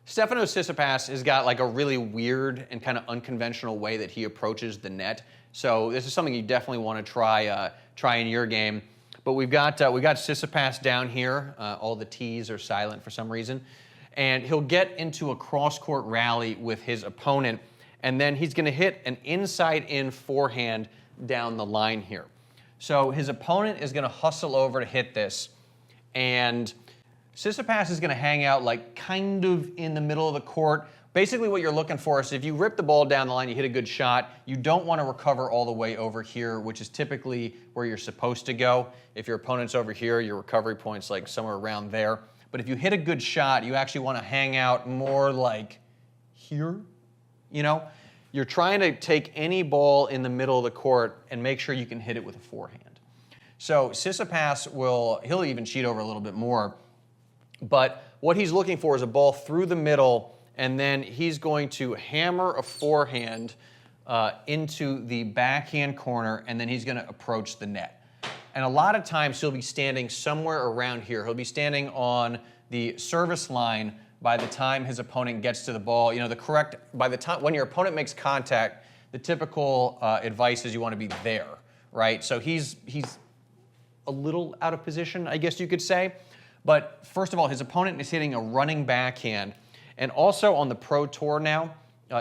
Stefanos Tsitsipas has got like a really weird and kind of unconventional way that he approaches the net. So this is something you definitely want to try in your game. But we got Tsitsipas down here. All the T's are silent for some reason. And he'll get into a cross-court rally with his opponent, and then he's going to hit an inside-in forehand down the line here. So his opponent is going to hustle over to hit this, and Tsitsipas is going to hang out like kind of in the middle of the court. Basically what you're looking for is if you rip the ball down the line, you hit a good shot, you don't want to recover all the way over here, which is typically where you're supposed to go. If your opponent's over here, your recovery point's like somewhere around there. But if you hit a good shot, you actually want to hang out more like here, you know? You're trying to take any ball in the middle of the court and make sure you can hit it with a forehand. So Tsitsipas he'll even cheat over a little bit more. But what he's looking for is a ball through the middle, and then he's going to hammer a forehand into the backhand corner, and then he's going to approach the net. And a lot of times he'll be standing somewhere around here. He'll be standing on the service line by the time his opponent gets to the ball. You know, by the time when your opponent makes contact, the typical advice is you want to be there, right? So he's a little out of position, I guess you could say. But first of all, his opponent is hitting a running backhand. And also on the Pro Tour now,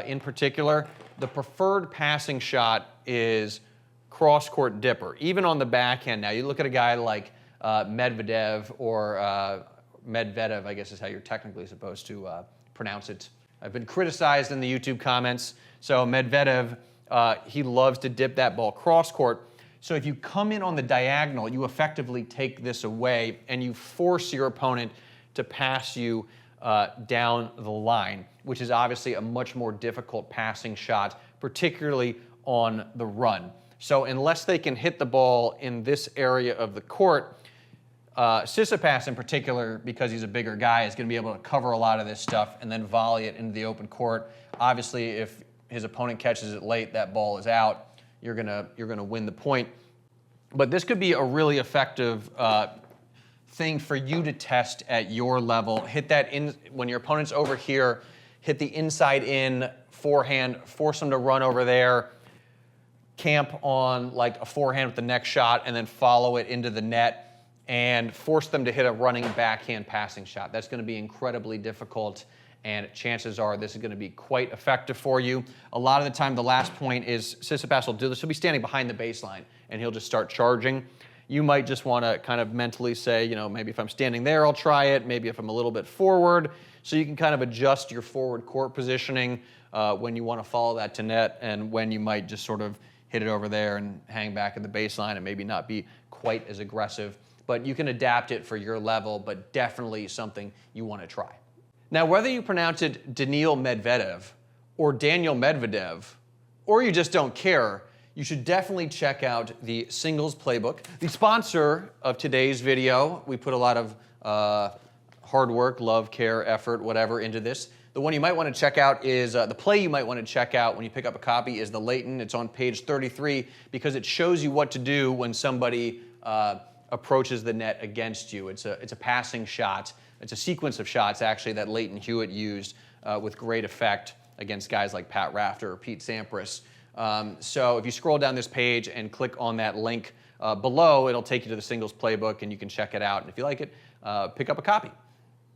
in particular, the preferred passing shot is cross-court dipper. Even on the backhand now, you look at a guy like Medvedev or Medvedev, I guess is how you're technically supposed to pronounce it. I've been criticized in the YouTube comments. So Medvedev, he loves to dip that ball cross-court. So if you come in on the diagonal, you effectively take this away and you force your opponent to pass you down the line, which is obviously a much more difficult passing shot, particularly on the run. So unless they can hit the ball in this area of the court, Tsitsipas in particular, because he's a bigger guy, is going to be able to cover a lot of this stuff and then volley it into the open court. Obviously, if his opponent catches it late, that ball is out. You're gonna win the point. But this could be a really effective thing for you to test at your level. Hit that in when your opponent's over here. Hit the inside in forehand. Force them to run over there. Camp on like a forehand with the next shot, and then follow it into the net and force them to hit a running backhand passing shot. That's going to be incredibly difficult, and chances are this is going to be quite effective for you. A lot of the time, the last point is Tsitsipas will do this. He'll be standing behind the baseline, and he'll just start charging. You might just want to kind of mentally say, you know, maybe if I'm standing there, I'll try it. Maybe if I'm a little bit forward. So you can kind of adjust your forward court positioning when you want to follow that to net, and when you might just sort of hit it over there and hang back at the baseline and maybe not be quite as aggressive. But you can adapt it for your level, but definitely something you want to try. Now, whether you pronounce it Daniil Medvedev or Daniel Medvedev, or you just don't care, you should definitely check out the Singles Playbook. The sponsor of today's video, we put a lot of hard work, love, care, effort, whatever into this. The one you might want to check out is, the play you might want to check out when you pick up a copy is the Leighton. It's on page 33 because it shows you what to do when somebody approaches the net against you. It's a passing shot. It's a sequence of shots, actually, that Leighton Hewitt used with great effect against guys like Pat Rafter or Pete Sampras. So if you scroll down this page and click on that link below, it'll take you to the Singles Playbook, and you can check it out. And if you like it, pick up a copy.